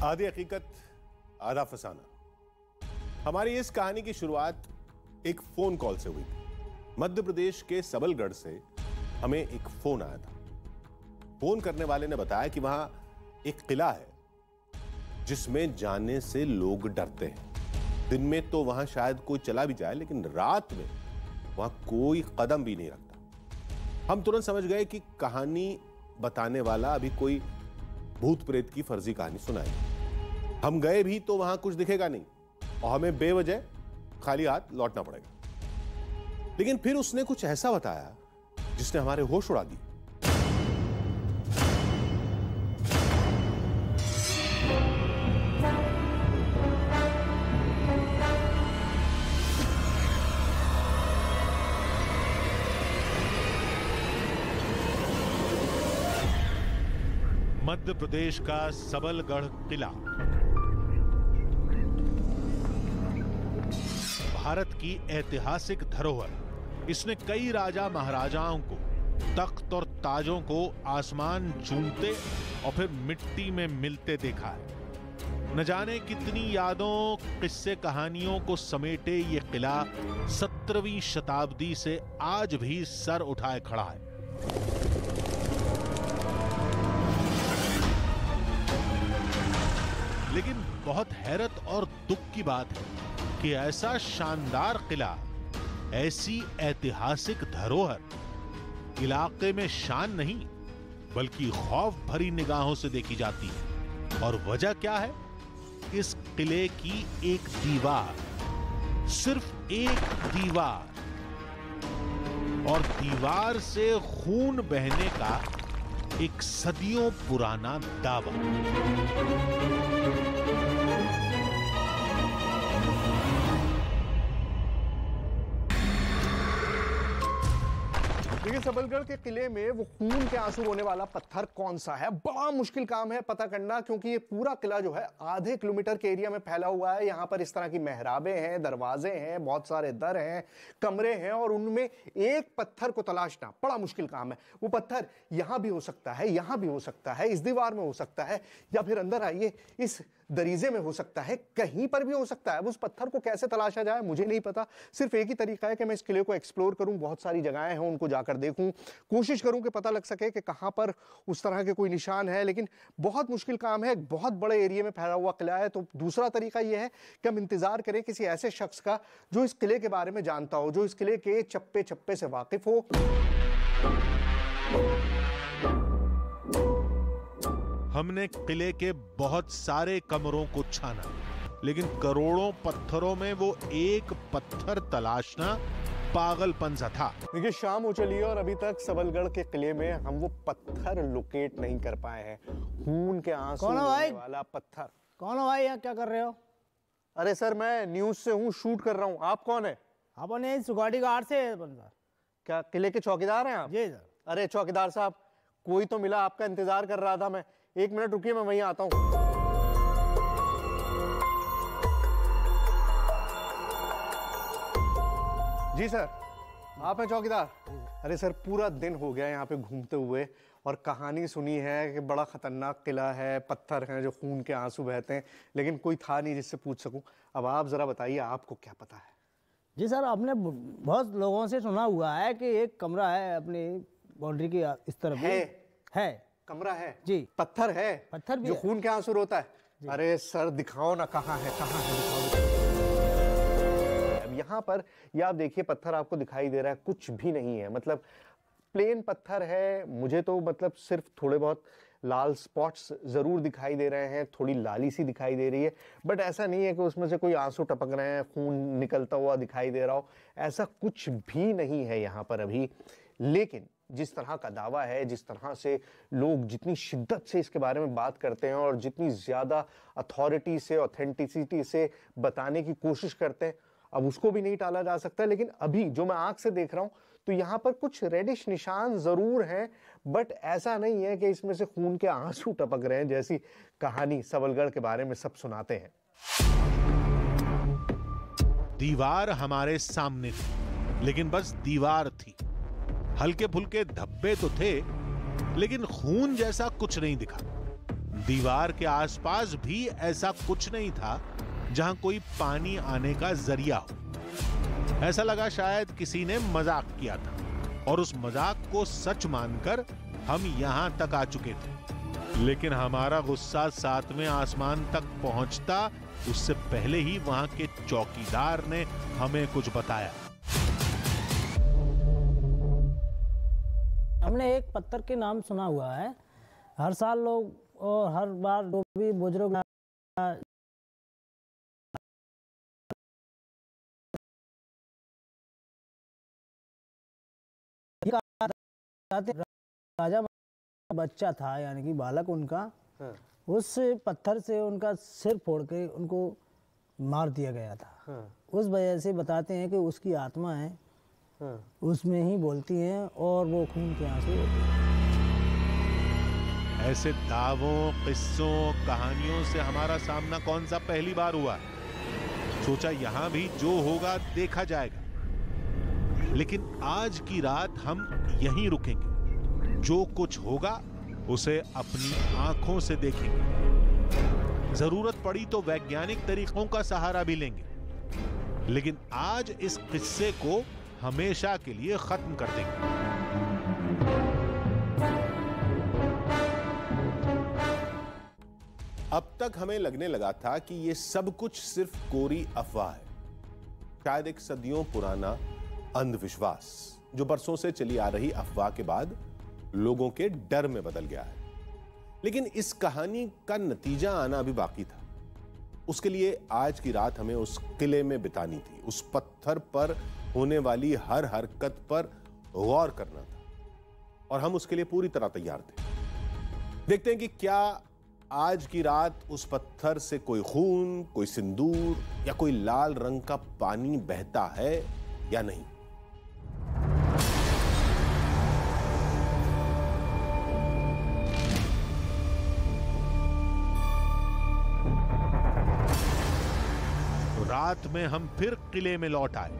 आधी हकीकत आधा फसाना। हमारी इस कहानी की शुरुआत एक फोन कॉल से हुई थी। मध्य प्रदेश के सबलगढ़ से हमें एक फोन आया था। फोन करने वाले ने बताया कि वहां एक किला है जिसमें जाने से लोग डरते हैं। दिन में तो वहां शायद कोई चला भी जाए, लेकिन रात में वहां कोई कदम भी नहीं रखता। हम तुरंत समझ गए कि कहानी बताने वाला अभी कोई भूत प्रेत की फर्जी कहानी सुनाए। हम गए भी तो वहां कुछ दिखेगा नहीं और हमें बेवजह खाली हाथ लौटना पड़ेगा। लेकिन फिर उसने कुछ ऐसा बताया जिसने हमारे होश उड़ा दिए। मध्य प्रदेश का सबलगढ़ किला भारत की ऐतिहासिक धरोहर। इसने कई राजा महाराजाओं को तख्त और ताजों को आसमान चूमते और फिर मिट्टी में मिलते देखा है। न जाने कितनी यादों, किस्से, कहानियों को समेटे ये किला 17वीं शताब्दी से आज भी सर उठाए खड़ा है। लेकिन बहुत हैरत और दुख की बात है कि ऐसा शानदार किला, ऐसी ऐतिहासिक धरोहर इलाके में शान नहीं बल्कि खौफ भरी निगाहों से देखी जाती है। और वजह क्या है? इस किले की एक दीवार, सिर्फ एक दीवार, और दीवार से खून बहने का एक सदियों पुराना दावा। देखिए, सबलगढ़ के किले में वो खून के आंसू रोने वाला पत्थर कौन सा है, बड़ा मुश्किल काम है पता करना, क्योंकि ये पूरा किला जो है आधे किलोमीटर के एरिया में फैला हुआ है। यहाँ पर इस तरह की मेहराबें हैं, दरवाजे हैं, बहुत सारे दर हैं, कमरे हैं, और उनमें एक पत्थर को तलाशना बड़ा मुश्किल काम है। वो पत्थर यहाँ भी हो सकता है, यहाँ भी हो सकता है, इस दीवार में हो सकता है, या फिर अंदर आइए इस दरीजे में हो सकता है, कहीं पर भी हो सकता है। उस पत्थर को कैसे तलाशा जाए मुझे नहीं पता। सिर्फ एक ही तरीका है कि मैं इस किले को एक्सप्लोर करूं, बहुत सारी जगहें हैं उनको जाकर देखूं, कोशिश करूं कि पता लग सके कि कहां पर उस तरह के कोई निशान है। लेकिन बहुत मुश्किल काम है, बहुत बड़े एरिया में फैला हुआ किला है। तो दूसरा तरीका यह है कि हम इंतजार करें किसी ऐसे शख्स का जो इस किले के बारे में जानता हो, जो इस किले के चप्पे चप्पे से वाकिफ हो। हमने किले के बहुत सारे कमरों को छाना, लेकिन करोड़ों पत्थरों में वो एक पत्थर तलाशना पागलपन सा था। देखिए, शाम हो चली है और अभी तक सबलगढ़ के किले में हम वो पत्थर लोकेट नहीं कर पाए हैं। खून के आंसू वाला पत्थर। कौन हो भाई? यहाँ क्या कर रहे हो? अरे सर, मैं न्यूज से हूँ, शूट कर रहा हूँ। आप कौन है? अपने सिक्योरिटी गार्ड से सर। क्या किले के चौकीदार हैं आप? जी सर। अरे चौकीदार साहब, कोई तो मिला, आपका इंतजार कर रहा था मैं। 1 मिनट रुकिए, मैं वहीं आता हूँ। जी सर, आप हैं चौकीदार? अरे सर, पूरा दिन हो गया यहाँ पे घूमते हुए और कहानी सुनी है कि बड़ा खतरनाक किला है, पत्थर हैं जो खून के आंसू बहते हैं, लेकिन कोई था नहीं जिससे पूछ सकूं। अब आप जरा बताइए, आपको क्या पता है? जी सर, आपने बहुत लोगों से सुना हुआ है कि एक कमरा है अपनी बाउंड्री की इस तरफ है। कमरा है जी, पत्थर है, पत्थर भी जो है। खून के आंसू रोता है। अरे सर, दिखाओ ना, कहाँ है, कहाँ है, दिखाओ। अब यहाँ पर ये आप देखिए, पत्थर आपको दिखाई दे रहा है, कुछ भी नहीं है, मतलब प्लेन पत्थर है। मुझे तो मतलब सिर्फ थोड़े बहुत लाल स्पॉट्स जरूर दिखाई दे रहे हैं, थोड़ी लाली सी दिखाई दे रही है, बट ऐसा नहीं है कि उसमें से कोई आंसू टपक रहे हैं, खून निकलता हुआ दिखाई दे रहा हो। ऐसा कुछ भी नहीं है यहाँ पर अभी। लेकिन जिस तरह का दावा है, जिस तरह से लोग जितनी शिद्दत से इसके बारे में बात करते हैं और जितनी ज्यादा अथॉरिटी से, ऑथेंटिसिटी से बताने की कोशिश करते हैं, अब उसको भी नहीं टाला जा सकता। लेकिन अभी जो मैं आंख से देख रहा हूं, तो यहाँ पर कुछ रेडिश निशान जरूर हैं, बट ऐसा नहीं है कि इसमें से खून के आंसू टपक रहे हैं जैसी कहानी सबलगढ़ के बारे में सब सुनाते हैं। दीवार हमारे सामने थी, लेकिन बस दीवार थी। हल्के फुल्के धब्बे तो थे, लेकिन खून जैसा कुछ नहीं दिखा। दीवार के आसपास भी ऐसा कुछ नहीं था जहां कोई पानी आने का जरिया हो। ऐसा लगा शायद किसी ने मजाक किया था और उस मजाक को सच मानकर हम यहां तक आ चुके थे। लेकिन हमारा गुस्सा सातवें आसमान तक पहुंचता उससे पहले ही वहां के चौकीदार ने हमें कुछ बताया। हमने एक पत्थर के नाम सुना हुआ है, हर साल लोग और हर बार जो भी बुजुर्ग राजा बच्चा था, यानी कि बालक उनका, उस पत्थर से उनका सिर फोड़ के उनको मार दिया गया था। उस वजह से बताते हैं कि उसकी आत्मा है, उसमें ही बोलती है और वो खून के आंसू होते हैं। ऐसे दावों, किस्सों, कहानियों से हमारा सामना कौन सा पहली बार हुआ। सोचा यहां भी जो होगा देखा जाएगा, लेकिन आज की रात हम यहीं रुकेंगे। जो कुछ होगा उसे अपनी आंखों से देखेंगे। जरूरत पड़ी तो वैज्ञानिक तरीकों का सहारा भी लेंगे, लेकिन आज इस किस्से को हमेशा के लिए खत्म कर देंगे। अब तक हमें लगने लगा था कि यह सब कुछ सिर्फ कोरी अफवाह है, शायद एक सदियों पुराना अंधविश्वास जो बरसों से चली आ रही अफवाह के बाद लोगों के डर में बदल गया है। लेकिन इस कहानी का नतीजा आना अभी बाकी था। उसके लिए आज की रात हमें उस किले में बितानी थी, उस पत्थर पर होने वाली हर हरकत पर गौर करना था, और हम उसके लिए पूरी तरह तैयार थे। देखते हैं कि क्या आज की रात उस पत्थर से कोई खून, कोई सिंदूर या कोई लाल रंग का पानी बहता है या नहीं। रात में हम फिर किले में लौट आए।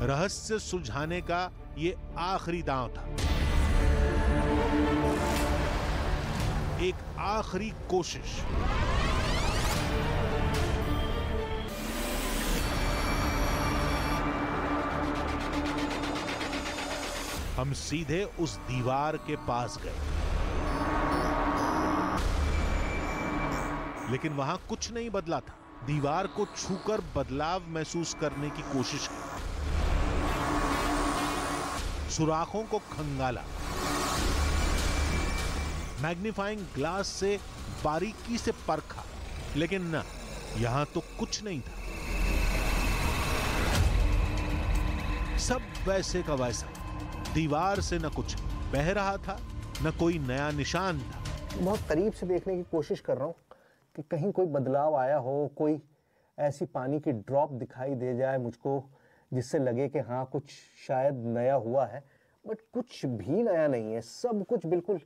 रहस्य सुलझाने का ये आखिरी दांव था, एक आखिरी कोशिश। हम सीधे उस दीवार के पास गए, लेकिन वहां कुछ नहीं बदला था। दीवार को छूकर बदलाव महसूस करने की कोशिश की, सुराखों को खंगाला, मैग्नीफाइंग ग्लास से बारीकी से परखा, लेकिन ना, यहां तो कुछ नहीं था। सब वैसे का वैसा, दीवार से न कुछ बह रहा था, न कोई नया निशान था। बहुत करीब से देखने की कोशिश कर रहा हूं कि कहीं कोई बदलाव आया हो, कोई ऐसी पानी की ड्रॉप दिखाई दे जाए मुझको जिससे लगे कि हाँ कुछ शायद नया हुआ है, बट कुछ भी नया नहीं है। सब कुछ बिल्कुल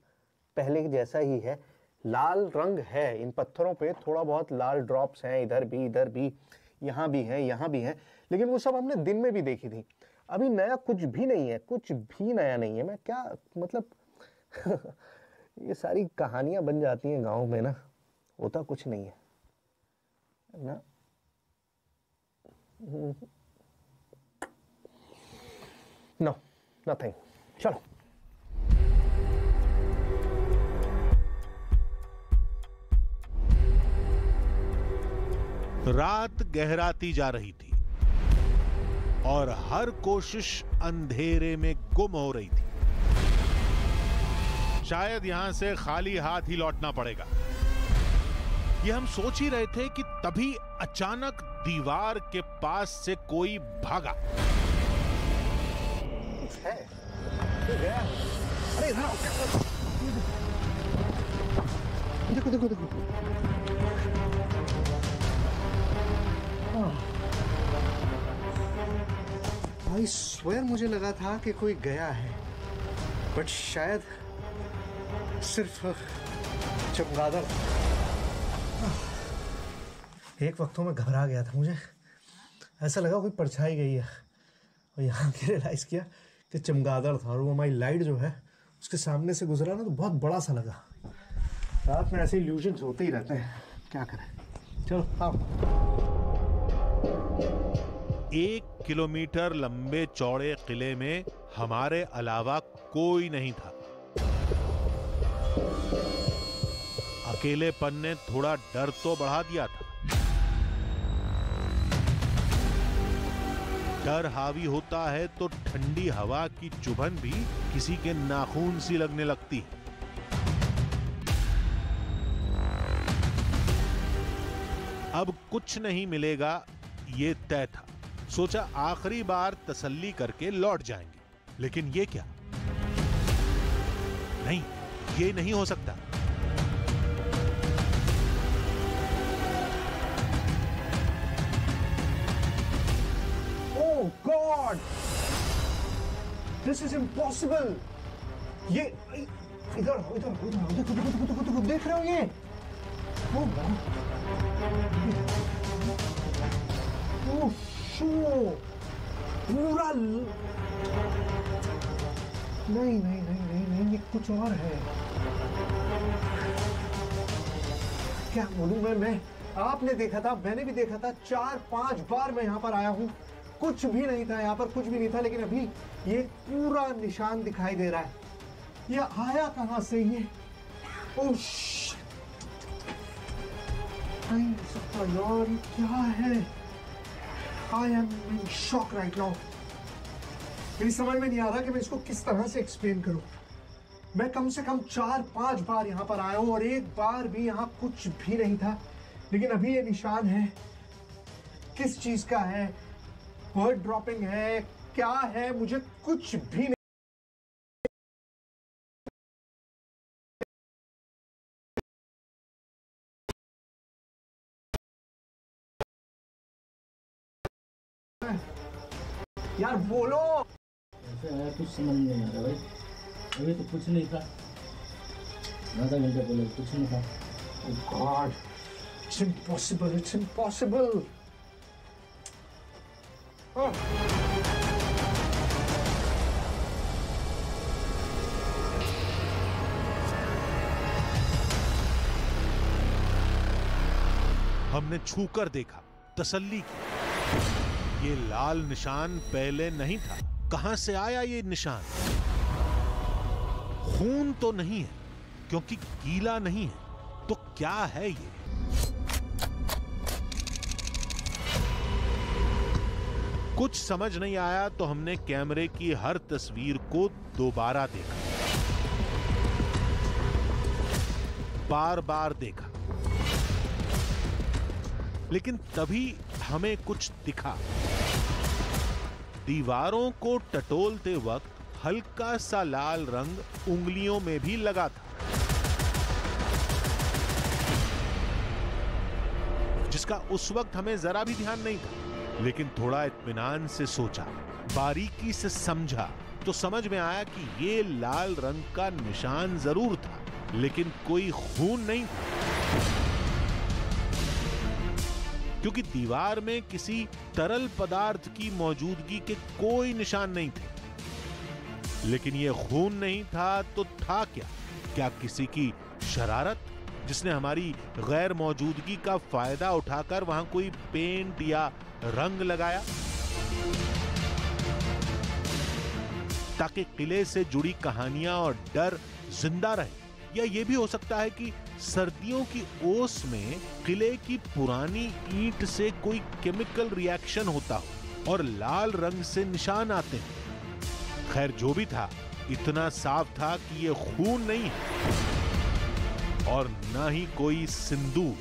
पहले जैसा ही है। लाल रंग है इन पत्थरों पे, थोड़ा बहुत लाल ड्रॉप्स हैं, इधर भी, यहाँ भी हैं, यहाँ भी हैं, लेकिन वो सब हमने दिन में भी देखी थी। अभी नया कुछ भी नहीं है, कुछ भी नया नहीं है। मैं क्या मतलब ये सारी कहानियां बन जाती हैं गाँव में ना, होता कुछ नहीं है ना। No, nothing. चलो। रात गहराती जा रही थी और हर कोशिश अंधेरे में गुम हो रही थी। शायद यहां से खाली हाथ ही लौटना पड़ेगा, ये हम सोच ही रहे थे कि तभी अचानक दीवार के पास से कोई भागा। कुछ है, तो गया। अरे देखो देखो देखो। भाई स्वयं मुझे लगा था कि कोई गया है, बट शायद सिर्फ चमगादड़। एक वक्तों में घबरा गया था, मुझे ऐसा लगा कोई परछाई गई है, और यहाँ के रियलाइज किया कि चमगादड़ था, और वो हमारी लाइट जो है उसके सामने से गुजरा ना तो बहुत बड़ा सा लगा। रात में ऐसे इल्यूजन्स होते ही रहते हैं, क्या करें। चलो आओ। 1 किलोमीटर लंबे चौड़े किले में हमारे अलावा कोई नहीं था। अकेलेपन ने थोड़ा डर तो बढ़ा दिया था। डर हावी होता है तो ठंडी हवा की चुभन भी किसी के नाखून सी लगने लगती है। अब कुछ नहीं मिलेगा ये तय था। सोचा आखिरी बार तसल्ली करके लौट जाएंगे, लेकिन ये क्या? नहीं, ये नहीं हो सकता। Oh God! This is impossible. ये इधर देख रहे हो ये? Oh God! Oh show! पूरा नहीं, ये कुछ और है। क्या बोलूं मैं? आपने देखा था, मैंने भी देखा था, 4-5 बार मैं यहाँ पर आया हूँ, कुछ भी नहीं था यहाँ पर, कुछ भी नहीं था। लेकिन अभी ये पूरा निशान दिखाई दे रहा है। ये आया कहाँ से ये? ओह नहीं हो सकता यार, ये क्या है? I am in shock right now. मेरी समझ में नहीं आ रहा कि मैं इसको किस तरह से एक्सप्लेन करूं। मैं कम से कम 4-5 बार यहाँ पर आया हूँ और एक बार भी यहाँ कुछ भी नहीं था। लेकिन अभी ये निशान है, किस चीज का है? बर्ड ड्रॉपिंग है, क्या है? मुझे कुछ भी नहीं। यार बोलो। ऐसा है, कुछ समझ नहीं आ रहा भाई। अभी तो कुछ नहीं था, आधा घंटे पहले कुछ नहीं था। Oh God, it's impossible, it's impossible. Oh. हमने छूकर देखा, तसल्ली की। ये लाल निशान पहले नहीं था। कहां से आया ये निशान? खून तो नहीं है, क्योंकि गीला नहीं है। तो क्या है ये? कुछ समझ नहीं आया तो हमने कैमरे की हर तस्वीर को दोबारा देखा, बार बार देखा, लेकिन तभी हमें कुछ दिखा। दीवारों को टटोलते वक्त हल्का सा लाल रंग उंगलियों में भी लगा था, जिसका उस वक्त हमें जरा भी ध्यान नहीं था। लेकिन थोड़ा इत्मीनान से सोचा, बारीकी से समझा, तो समझ में आया कि ये लाल रंग का निशान जरूर था, लेकिन कोई खून नहीं था, क्योंकि दीवार में किसी तरल पदार्थ की मौजूदगी के कोई निशान नहीं थे। लेकिन ये खून नहीं था तो था क्या? क्या किसी की शरारत, जिसने हमारी गैर मौजूदगी का फायदा उठाकर वहां कोई पेंट या रंग लगाया, ताकि किले से जुड़ी कहानियां और डर जिंदा रहे? या यह भी हो सकता है कि सर्दियों की ओस में किले की पुरानी ईंट से कोई केमिकल रिएक्शन होता हो और लाल रंग से निशान आते हैं। खैर जो भी था, इतना साफ था कि यह खून नहीं है और ना ही कोई सिंदूर।